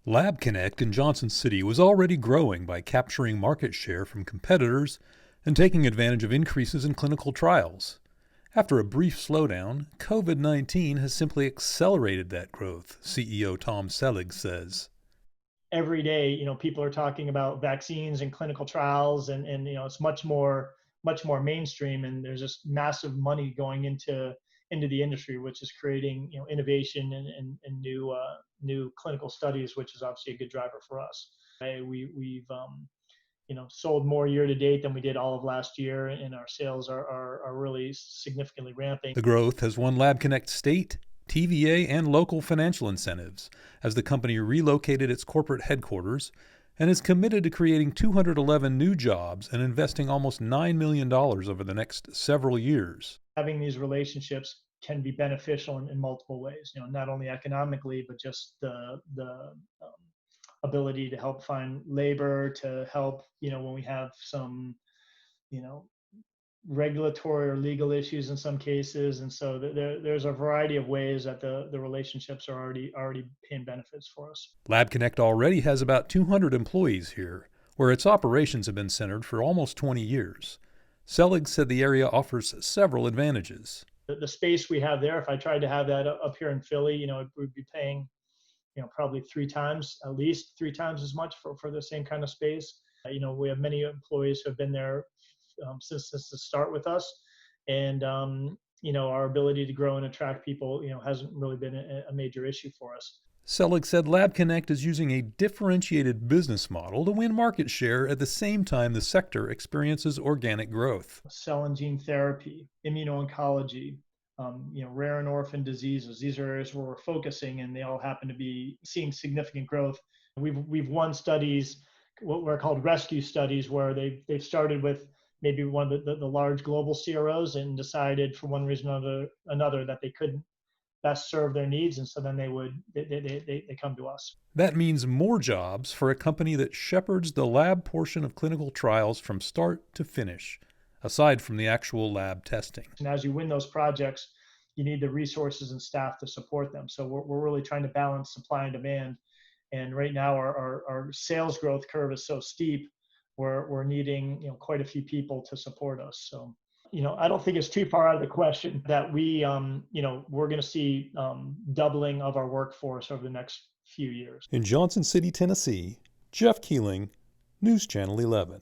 LabConnect in Johnson City was already growing by capturing market share from competitors and taking advantage of increases in clinical trials. After a brief slowdown, COVID-19 has simply accelerated that growth, CEO Tom Sellig says. Every day, people are talking about vaccines and clinical trials, and it's much more mainstream, and there's just massive money going into the industry, which is creating innovation and new clinical studies, which is obviously a good driver for us. We've sold more year to date than we did all of last year, and our sales are really significantly ramping. The growth has won LabConnect state, TVA, and local financial incentives as the company relocated its corporate headquarters and is committed to creating 211 new jobs and investing almost $9 million over the next several years. Having these relationships can be beneficial in multiple ways, not only economically, but just the ability to help find labor, to help, when we have some, regulatory or legal issues in some cases. And so there's a variety of ways that the relationships are already paying benefits for us. LabConnect already has about 200 employees here, where its operations have been centered for almost 20 years. Sellig said the area offers several advantages. The space we have there, if I tried to have that up here in Philly, we'd be paying, probably at least three times as much for the same kind of space. We have many employees who have been there since the start with us, and our ability to grow and attract people, hasn't really been a major issue for us. Sellig said LabConnect is using a differentiated business model to win market share at the same time the sector experiences organic growth. Cell and gene therapy, immuno-oncology, rare and orphan diseases. These are areas where we're focusing, and they all happen to be seeing significant growth. We've won studies, what were called rescue studies, where they've started with maybe one of the large global CROs and decided for one reason or another that they couldn't best serve their needs, and so then they come to us. That means more jobs for a company that shepherds the lab portion of clinical trials from start to finish, aside from the actual lab testing. And as you win those projects, you need the resources and staff to support them. So we're really trying to balance supply and demand. And right now our sales growth curve is so steep, we're needing quite a few people to support us. So I don't think it's too far out of the question that we're going to see doubling of our workforce over the next few years. In Johnson City, Tennessee, Jeff Keeling, News Channel 11.